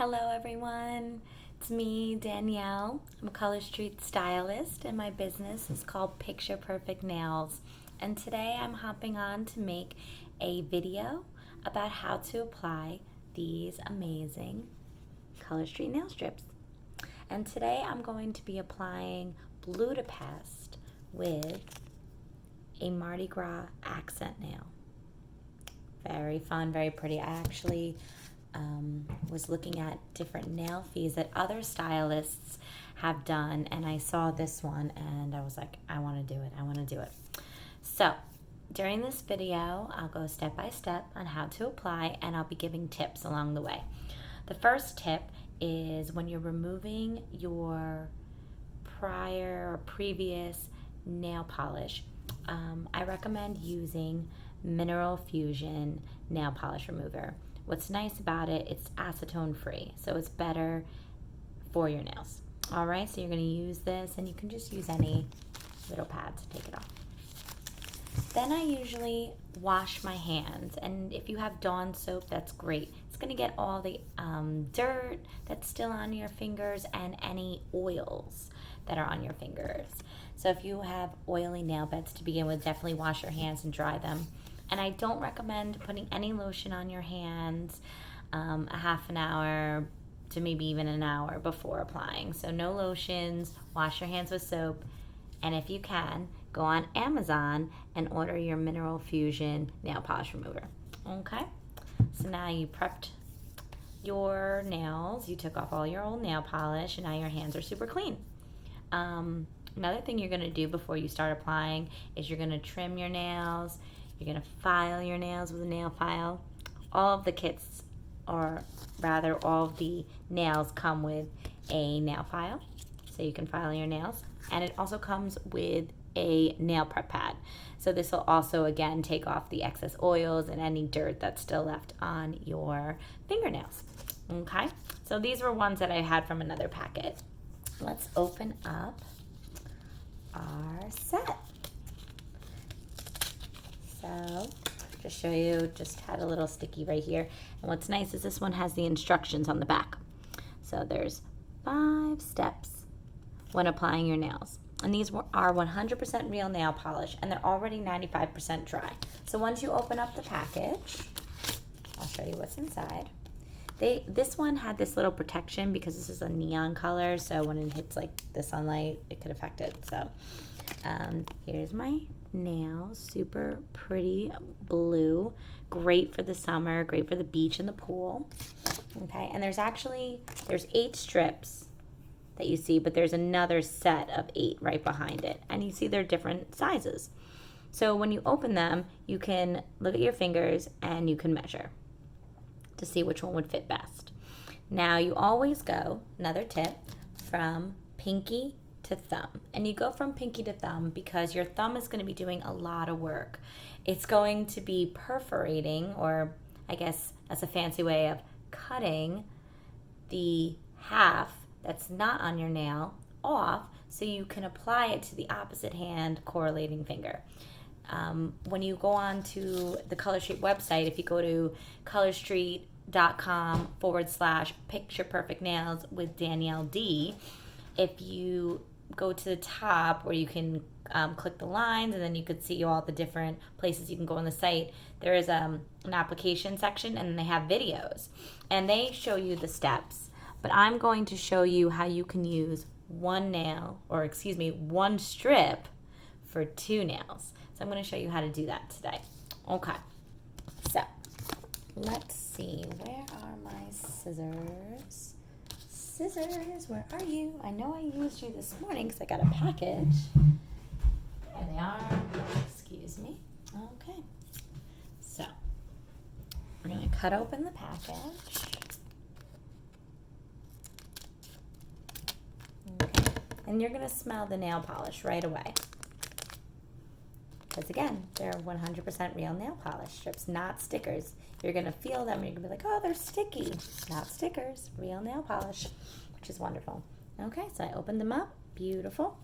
Hello everyone, it's me, Danielle. I'm a Color Street stylist and my business is called Picture Perfect Nails. And today I'm hopping on to make a video about how to apply these amazing Color Street nail strips. And today I'm going to be applying Budapest with a Mardi Gras accent nail. Very fun, very pretty. I actually was looking at different nail fees that other stylists have done, and I saw this one and I was like, I want to do it. So during this video I'll go step by step on how to apply, and I'll be giving tips along the way. The first tip is when you're removing your prior or previous nail polish, I recommend using Mineral Fusion nail polish remover. What's nice about it, it's acetone free, so it's better for your nails. All right, so you're going to use this, and you can just use any little pad to take it off. Then I usually wash my hands, and if you have Dawn soap, that's great. It's going to get all the dirt that's still on your fingers and any oils that are on your fingers. So if you have oily nail beds to begin with, definitely wash your hands and dry them. And I don't recommend putting any lotion on your hands a half an hour to maybe even an hour before applying. So no lotions, wash your hands with soap, and if you can, go on Amazon and order your Mineral Fusion nail polish remover. Okay, so now you prepped your nails, you took off all your old nail polish, and now your hands are super clean. Another thing you're going to do before you start applying is you're going to trim your nails. You're going to file your nails with a nail file. All of the kits, or rather all of the nails, come with a nail file, so you can file your nails. And it also comes with a nail prep pad. So this will also, again, take off the excess oils and any dirt that's still left on your fingernails. Okay, so these were ones that I had from another packet. Let's open up our set. So just show you, just had a little sticky right here. And what's nice is this one has the instructions on the back. So there's 5 steps when applying your nails. And these are 100% real nail polish, and they're already 95% dry. So once you open up the package, I'll show you what's inside. This one had this little protection because this is a neon color, so when it hits like the sunlight, it could affect it. So here's my nails, super pretty blue, great for the summer, great for the beach and the pool. Okay, and there's 8 strips that you see, but there's another set of 8 right behind it, and you see they're different sizes. So when you open them, you can look at your fingers and you can measure to see which one would fit best. Now you always go, another tip, from pinky to thumb. And you go from pinky to thumb because your thumb is going to be doing a lot of work. It's going to be perforating, or I guess that's a fancy way of cutting the half that's not on your nail off so you can apply it to the opposite hand correlating finger. When you go on to the Color Street website, if you go to colorstreet.com/picture perfect nails with Danielle D, if you go to the top where you can click the lines, and then you could see all the different places you can go on the site, there is an application section, and they have videos, and they show you the steps. But I'm going to show you how you can use one strip for 2 nails. So I'm going to show you how to do that today. Okay, so let's see, where are my scissors? Scissors, where are you? I know I used you this morning because I got a package. There they are. Excuse me. Okay. So we're going to cut open the package. Okay. And you're going to smell the nail polish right away. Because again, they're 100% real nail polish strips, not stickers. You're going to feel them and you're going to be like, oh, they're sticky. Not stickers, real nail polish, which is wonderful. Okay, so I opened them up. Beautiful.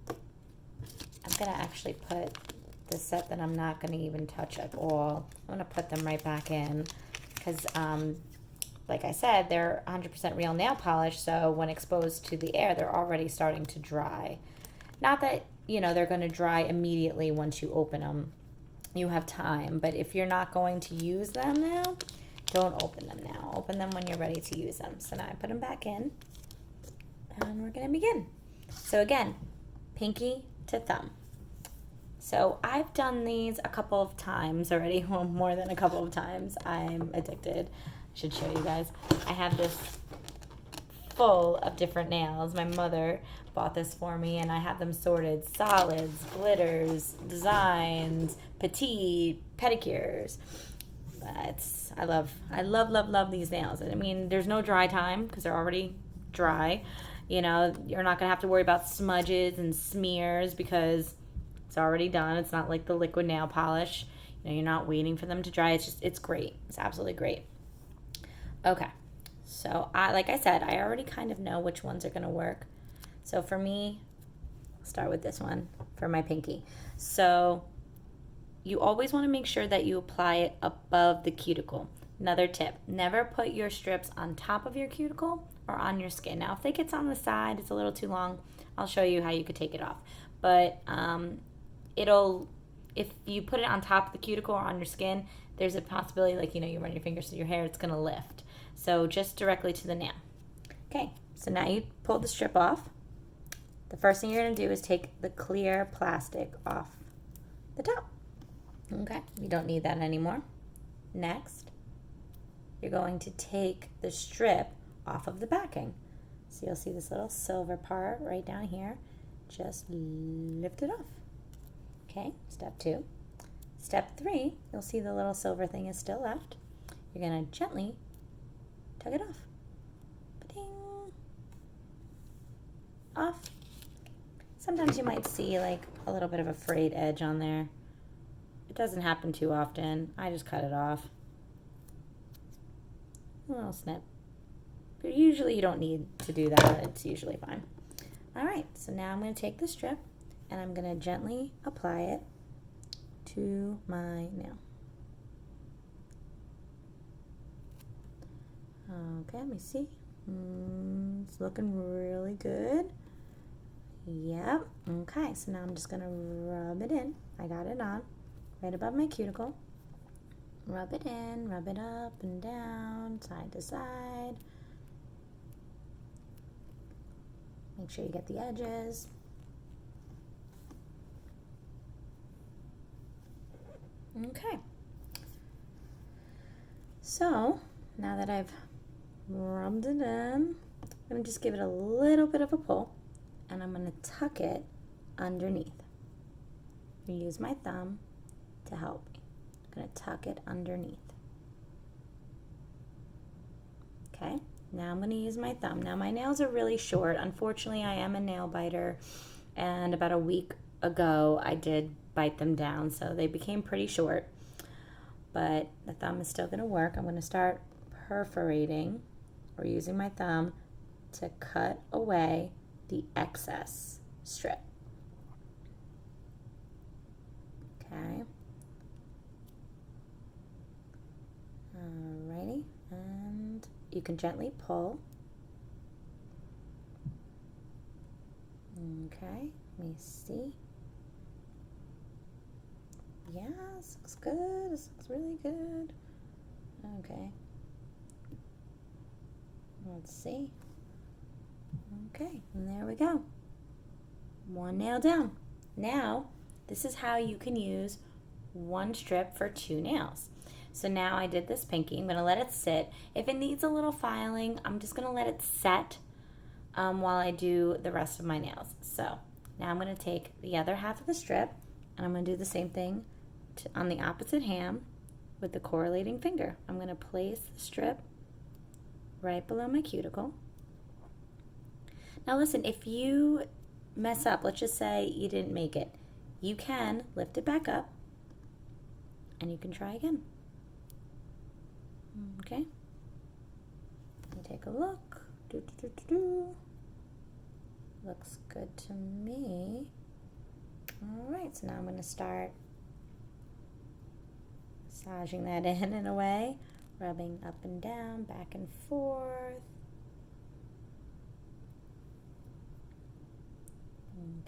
I'm going to actually put the set that I'm not going to even touch at all. I'm going to put them right back in because like I said, they're 100% real nail polish, so when exposed to the air, they're already starting to dry. Not that, they're going to dry immediately once you open them. You have time, but if you're not going to use them now, don't open them now. Open them when you're ready to use them. So now I put them back in, and we're going to begin. So again, pinky to thumb. So I've done these a couple of times already, well, more than a couple of times. I'm addicted. I should show you guys. I have this full of different nails. My mother bought this for me, and I have them sorted: solids, glitters, designs, petite, pedicures. I love these nails. And I mean, there's no dry time because they're already dry. You're not gonna have to worry about smudges and smears because it's already done. It's not like the liquid nail polish. You're not waiting for them to dry. It's great. It's absolutely great. Okay. So like I said, I already kind of know which ones are going to work. So for me, I'll start with this one for my pinky. So you always want to make sure that you apply it above the cuticle. Another tip, never put your strips on top of your cuticle or on your skin. Now, if it gets on the side, it's a little too long, I'll show you how you could take it off. But if you put it on top of the cuticle or on your skin, there's a possibility, like, you run your fingers through your hair, it's going to lift. So just directly to the nail. Okay, so now you pull the strip off. The first thing you're going to do is take the clear plastic off the top. Okay, you don't need that anymore. Next, you're going to take the strip off of the backing. So you'll see this little silver part right down here. Just lift it off. Okay, step 2. Step 3, you'll see the little silver thing is still left. You're going to gently tug it off. Ba-ding. Off. Sometimes you might see like a little bit of a frayed edge on there. It doesn't happen too often. I just cut it off. A little snip. But usually you don't need to do that. It's usually fine. Alright, so now I'm going to take the strip and I'm going to gently apply it to my nail. Okay, let me see. It's looking really good. Yep. Okay, so now I'm just going to rub it in. I got it on right above my cuticle. Rub it in, rub it up and down, side to side. Make sure you get the edges. Okay. So, now that I've rubbed it in, I'm going to just give it a little bit of a pull, and I'm going to tuck it underneath. Use my thumb to help me. I'm going to tuck it underneath. Okay, now I'm going to use my thumb. Now my nails are really short. Unfortunately, I am a nail biter, and about a week ago I did bite them down, so they became pretty short. But the thumb is still going to work. I'm going to start perforating or using my thumb to cut away the excess strip. Okay. Alrighty, and you can gently pull. Okay, let me see. Yeah, this looks good. This looks really good. Okay. Let's see. Okay, and there we go. One nail down. Now, this is how you can use one strip for 2 nails. So now I did this pinky. I'm going to let it sit. If it needs a little filing, I'm just going to let it set while I do the rest of my nails. So now I'm going to take the other half of the strip, and I'm going to do the same thing on the opposite hand with the correlating finger. I'm going to place the strip right below my cuticle. Now listen, if you mess up, let's just say you didn't make it, you can lift it back up and you can try again. Okay, let me take a look. Looks good to me. Alright, so now I'm going to start massaging that in a way, rubbing up and down, back and forth.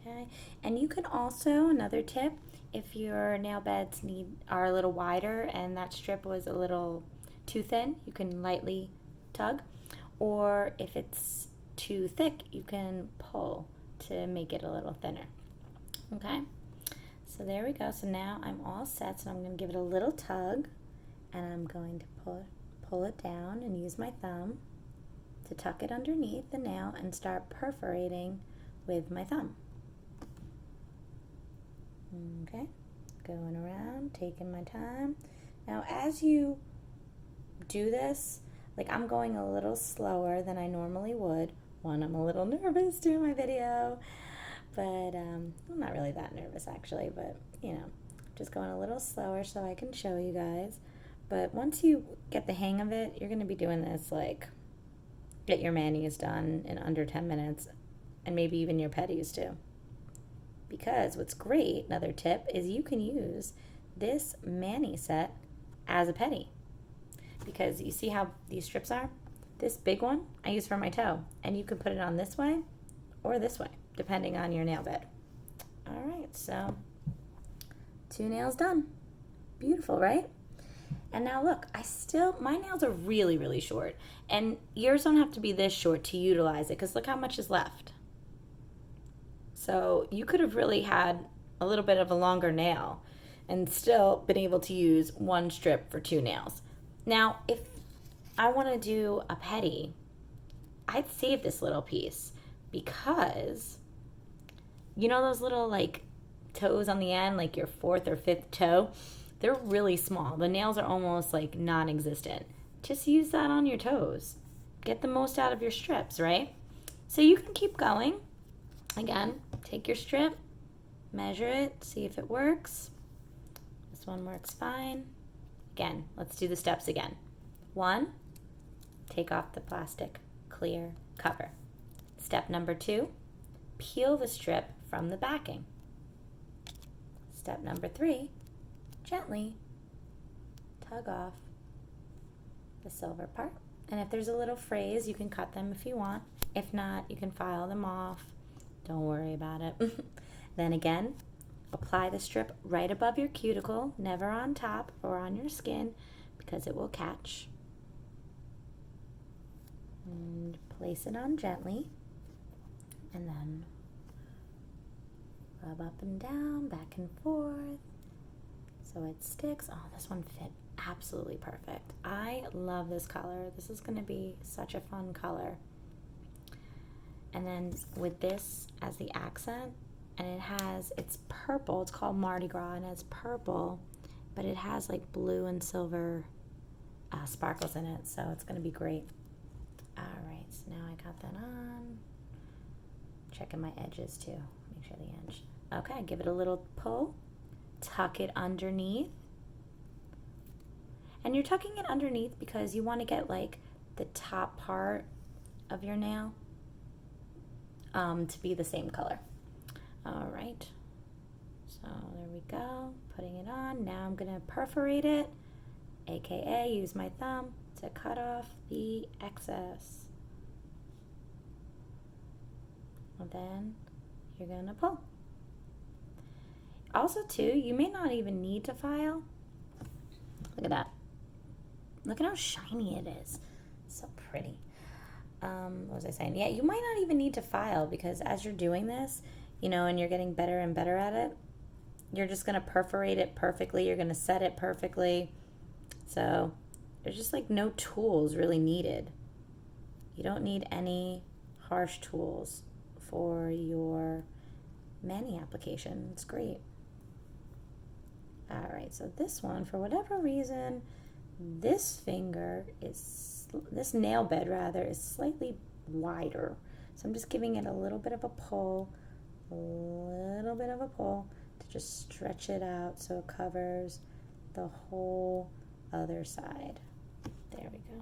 Okay, and you can also, another tip, if your nail beds are a little wider and that strip was a little too thin, you can lightly tug, or if it's too thick, you can pull to make it a little thinner. Okay, so there we go. So now I'm all set, so I'm going to give it a little tug, and I'm going to pull it down and use my thumb to tuck it underneath the nail and start perforating with my thumb. Okay, going around, taking my time. Now as you do this, like I'm going a little slower than I normally would. One, I'm a little nervous doing my video, but I'm not really that nervous actually, but you know, just going a little slower so I can show you guys. But once you get the hang of it, you're going to be doing this like get your manis done in under 10 minutes and maybe even your pedis too. Because what's great, another tip, is you can use this mani set as a pedi. Because you see how these strips are? This big one I use for my toe, and you can put it on this way or this way, depending on your nail bed. All right, so 2 nails done. Beautiful, right? And now look, my nails are really, really short, and yours don't have to be this short to utilize it, because look how much is left. So you could have really had a little bit of a longer nail and still been able to use 1 strip for 2 nails. Now, if I want to do a pedi, I'd save this little piece because you know those little like toes on the end, like your 4th or 5th toe, they're really small. The nails are almost like non-existent. Just use that on your toes. Get the most out of your strips, right? So you can keep going. Again, take your strip, measure it, see if it works. This one works fine. Again, let's do the steps again. 1, take off the plastic clear cover. Step number 2, peel the strip from the backing. Step number 3, gently tug off the silver part. And if there's a little frays, you can cut them if you want. If not, you can file them off. Don't worry about it. Then again, apply the strip right above your cuticle, never on top or on your skin, because it will catch. And place it on gently, and then rub up and down, back and forth, so it sticks. Oh, this one fit absolutely perfect. I love this color. This is going to be such a fun color. And then with this as the accent, and it's purple, it's called Mardi Gras, and it's purple, but it has like blue and silver sparkles in it, so it's going to be great. All right, so now I got that on. Checking my edges too, make sure the edge. Okay, give it a little pull, tuck it underneath. And you're tucking it underneath because you want to get like the top part of your nail to be the same color. All right, so there we go, putting it on. Now I'm gonna perforate it, aka use my thumb to cut off the excess. And then you're gonna pull. Also too, you may not even need to file. Look at that. Look at how shiny it is. So pretty. What was I saying? Yeah, you might not even need to file, because as you're doing this, you know, and you're getting better and better at it, you're just going to perforate it perfectly. You're going to set it perfectly. So there's just like no tools really needed. You don't need any harsh tools for your mani application. It's great. All right, so this one, for whatever reason, this nail bed rather, is slightly wider. So I'm just giving it a little bit of a pull, to just stretch it out so it covers the whole other side. There we go.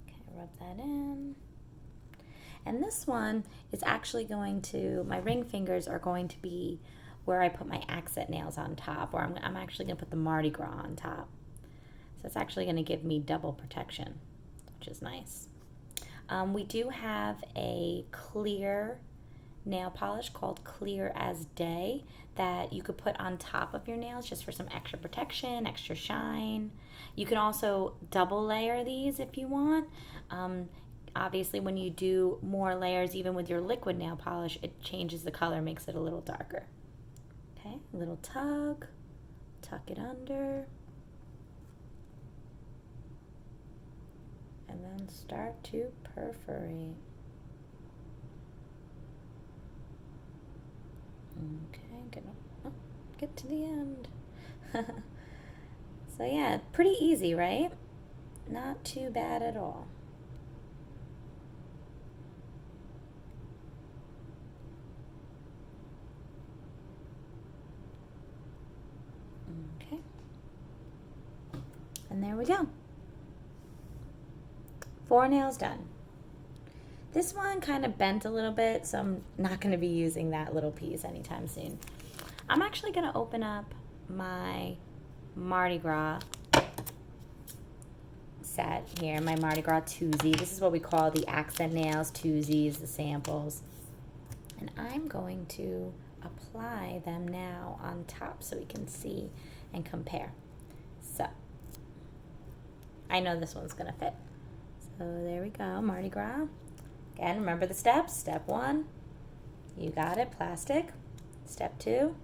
Okay, rub that in. And this one is actually my ring fingers are going to be where I put my accent nails on top, or I'm actually going to put the Mardi Gras on top. So it's actually going to give me double protection, which is nice. We do have a clear nail polish called Clear as Day that you could put on top of your nails just for some extra protection, extra shine. You can also double layer these if you want. Obviously, when you do more layers, even with your liquid nail polish, it changes the color, makes it a little darker. Okay, a little tug, tuck it under, and then start to perforate. Okay, get to the end. So yeah, pretty easy, right? Not too bad at all. Okay. And there we go. 4 nails done. This one kind of bent a little bit, so I'm not going to be using that little piece anytime soon. I'm actually going to open up my Mardi Gras set here, my Mardi Gras twosie. This is what we call the accent nails, twosies, the samples. And I'm going to apply them now on top so we can see and compare. So, I know this one's going to fit. So there we go, Mardi Gras. Again, remember the steps. Step 1, you got it, plastic. Step 2,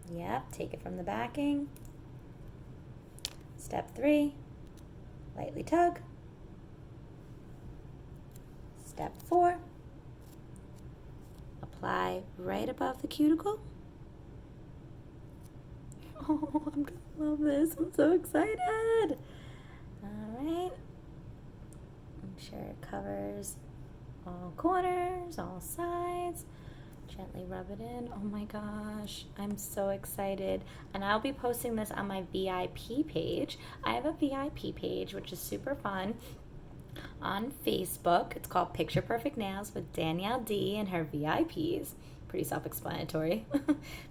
yep, take it from the backing. Step 3, lightly tug. Step 4, apply right above the cuticle. Oh, I'm gonna love this. I'm so excited. All right. Make sure it covers all corners, all sides. Gently rub it in. Oh my gosh, I'm so excited. And I'll be posting this on my VIP page. I have a VIP page, which is super fun, on Facebook. It's called Picture Perfect Nails with Danielle D and her VIPs. Pretty self-explanatory.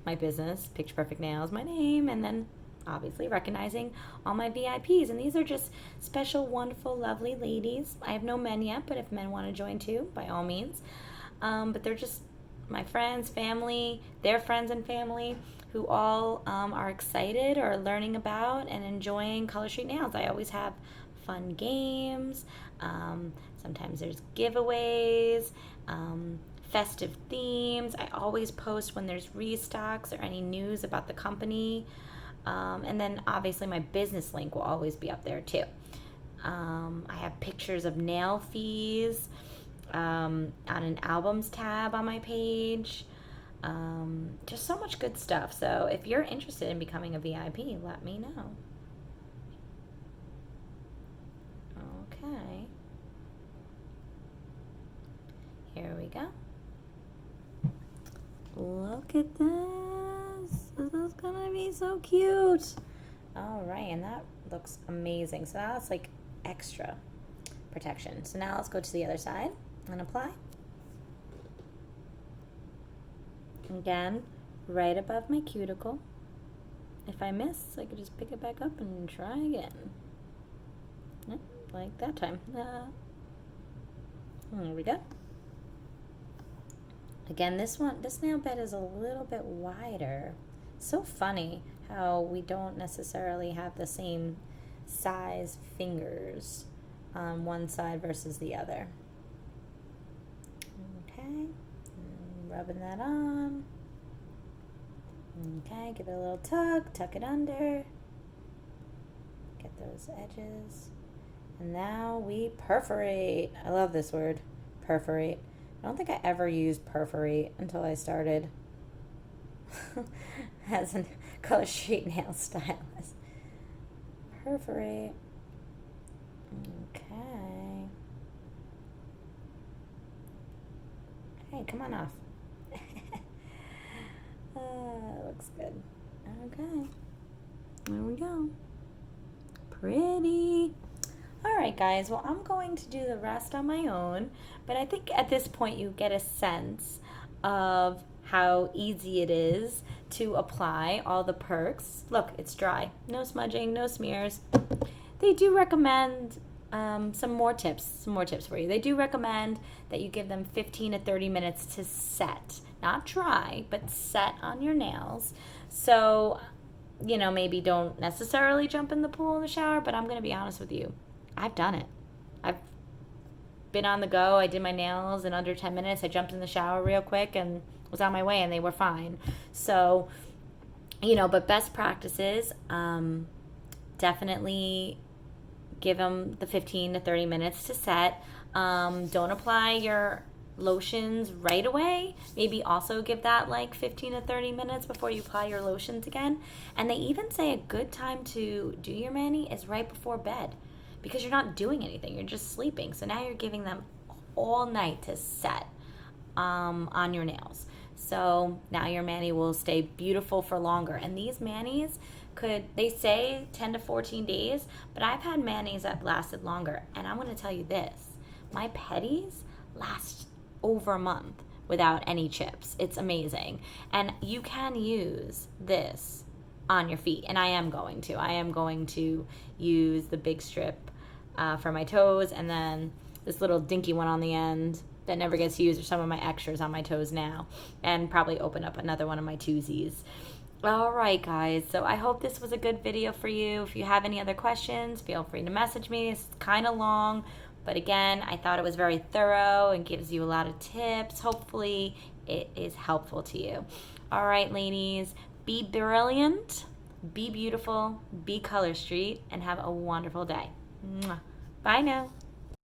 My business, Picture Perfect Nails, my name, and then obviously recognizing all my VIPs. And these are just special, wonderful, lovely ladies. I have no men yet, but if men want to join too, by all means. But they're just my friends, family, their friends and family, who all are excited or learning about and enjoying Color Street Nails. I always have fun games. Sometimes there's giveaways, festive themes. I always post when there's restocks or any news about the company. And then obviously my business link will always be up there too. I have pictures of nail fees on an albums tab on my page. Just so much good stuff. So if you're interested in becoming a VIP, let me know. Okay. Here we go. Look at this. This is gonna be so cute. All right, and that looks amazing. So now it's like extra protection. So now let's go to the other side and apply. Again, right above my cuticle. If I miss, I could just pick it back up and try again. Yep, like that time. There we go. Again, this nail bed is a little bit wider. So funny how we don't necessarily have the same size fingers on one side versus the other. Okay, rubbing that on. Okay, give it a little tug, tuck it under. Get those edges. And now we perforate. I love this word, perforate. I don't think I ever used perforate until I started as a Color Street nail stylist. Perforate. Okay. Hey, come on off. Looks good. Okay. There we go. Pretty. Alright guys, well I'm going to do the rest on my own, but I think at this point you get a sense of how easy it is to apply all the perks. Look, it's dry. No smudging, no smears. They do recommend some more tips for you. They do recommend that you give them 15 to 30 minutes to set. Not dry, but set on your nails. So, maybe don't necessarily jump in the pool in the shower, but I'm going to be honest with you. I've done it. I've been on the go. I did my nails in under 10 minutes. I jumped in the shower real quick and was on my way, and they were fine. So, but best practices, definitely give them the 15 to 30 minutes to set. Don't apply your lotions right away. Maybe also give that like 15 to 30 minutes before you apply your lotions again. And they even say a good time to do your mani is right before bed, because you're not doing anything, you're just sleeping. So now you're giving them all night to set on your nails. So now your mani will stay beautiful for longer. And these manis they say 10 to 14 days, but I've had manis that lasted longer. And I'm going to tell you this, my pedis last over a month without any chips. It's amazing. And you can use this on your feet, and I am going to use the big strip for my toes, and then this little dinky one on the end that never gets used, or some of my extras on my toes now, and probably open up another one of my twosies. All right, guys, so I hope this was a good video for you. If you have any other questions, feel free to message me. It's kind of long, but again, I thought it was very thorough and gives you a lot of tips. Hopefully it is helpful to you. All right, ladies, be brilliant, be beautiful, be Color Street, and have a wonderful day. Mwah. Bye now.